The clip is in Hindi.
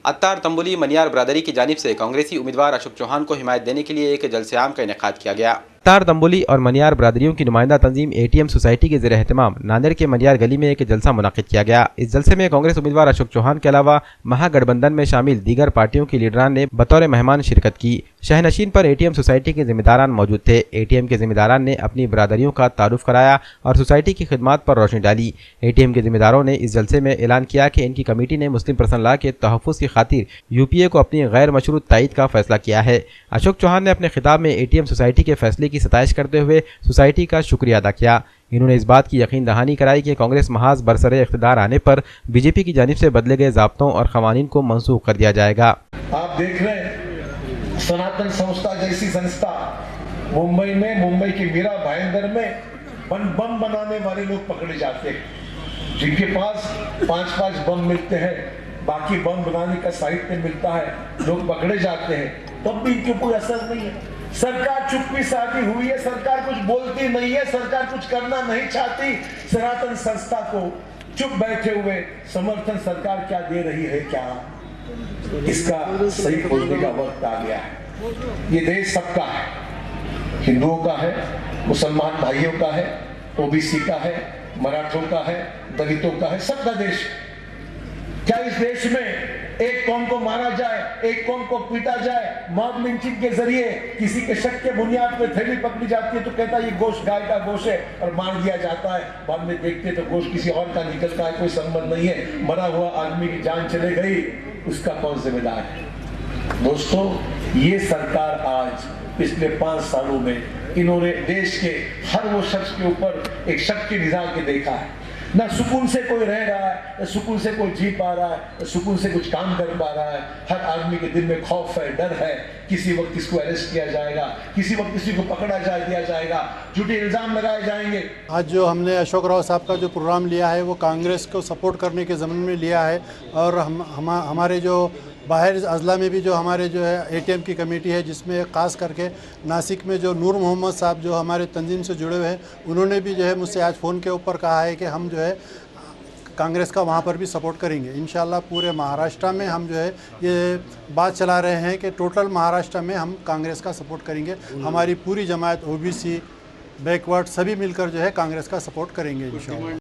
अत्तार तंबुली मनियार बरादरी की जानिब से कांग्रेसी उम्मीदवार अशोक चौहान को हिमायत देने के लिए एक जलसे-आम का इनेकाद किया गया। अत्तार तंबुली और मनियार बरादरियों की नुमाइंदा तंजीम ATM सोसाइटी के ज़ेर एहतमाम नांदेड़ के मनियार गली में एक जलसा मुनक़िद किया गया। इस जलसे में कांग्रेस उम्मीदवार अशोक चौहान के अलावा महागठबंधन में शामिल दीगर पार्टियों के लीडरान ने बतौर मेहमान शिरकत की। शहनशीन पर ATM सोसाइटी के जिम्मेदारान मौजूद थे। ATM के जिम्मेदारान ने अपनी बरादरियों का तारुफ कराया और सोसाइटी की खिदमत पर रोशनी डाली। ATM के जिम्मेदारों ने इस जलसे में ऐलान किया कि इनकी कमेटी ने मुस्लिम पर्सनल लॉ के तहफ़्फ़ुज़ की खातिर UPA को अपनी गैर मशरूत तायीद का फैसला किया है। अशोक चौहान ने अपने खिताब में ATM सोसाइटी के फैसले की सताइश करते हुए सोसाइटी का शुक्रिया अदा किया। इन्होंने इस बात की यकीन दहानी कराई कि कांग्रेस महाज बरसरे इख्तिदार आने पर BJP की जानिब से बदले गए ज़ाब्तों और क़वानीन को मनसूख कर दिया जाएगा। आप देख रहे हैं सनातन संस्था जैसी संस्था मुंबई में, मुंबई के मीरा भाईंदर में बम बनाने वाले लोग पकड़े जाते हैं, जिनके पास 5-5 बम मिलते हैं, बाकी बम बनाने का साहित्य मिलता है, लोग पकड़े जाते हैं, तब भी इनके कोई असर नहीं है। सरकार चुप्पी साधी हुई है, सरकार कुछ बोलती नहीं है, सरकार कुछ करना नहीं चाहती। सनातन संस्था को चुप बैठे हुए समर्थन सरकार क्या दे रही है, क्या इसका सही खोजने का वक्त आ गया है। ये देश सबका है, हिंदुओं का है, मुसलमान भाइयों का है, OBC का है, मराठों का है, दलितों का है, सबका देश। क्या इस देश में एक कौम को मारा जाए, एक कौम को पीटा जाए, मॉब लिंचिंग के जरिए किसी के शक के बुनियाद पर थैली पकड़ी जाती है तो कहता है ये गोश्त गाय का गोश्त है और मार दिया जाता है, बाद में देखते तो गोश्त किसी और का निकलता है, कोई संबंध नहीं है, मरा हुआ आदमी की जान चले गई, उसका कौन जिम्मेदार है। दोस्तों, ये सरकार आज पिछले 5 सालों में इन्होंने देश के हर वो शख्स के ऊपर एक शक की निगाह के देखा है। ना सुकून से कोई रह रहा है, ना सुकून से कोई जी पा रहा है, ना सुकून से कुछ काम कर पा रहा है। हर आदमी के दिल में खौफ है, डर है, किसी वक्त किसको अरेस्ट किया जाएगा, किसी वक्त किसी को पकड़ा दिया जाएगा, झूठे इल्जाम लगाए जाएंगे। आज जो हमने अशोक राव साहब का जो प्रोग्राम लिया है वो कांग्रेस को सपोर्ट करने के ज़मीन में लिया है और हमारे जो बाहर अजला में भी जो हमारे जो है ATM की कमेटी है, जिसमें ख़ास करके नासिक में जो नूर मोहम्मद साहब जो हमारे तंजीम से जुड़े हुए हैं, उन्होंने भी जो है मुझसे आज फ़ोन के ऊपर कहा है कि हम जो है कांग्रेस का वहाँ पर भी सपोर्ट करेंगे। इंशाल्लाह पूरे महाराष्ट्र में हम जो है ये बात चला रहे हैं कि टोटल महाराष्ट्र में हम कांग्रेस का सपोर्ट करेंगे। हमारी पूरी जमात OBC बैकवर्ड सभी मिलकर जो है कांग्रेस का सपोर्ट करेंगे इंशाल्लाह।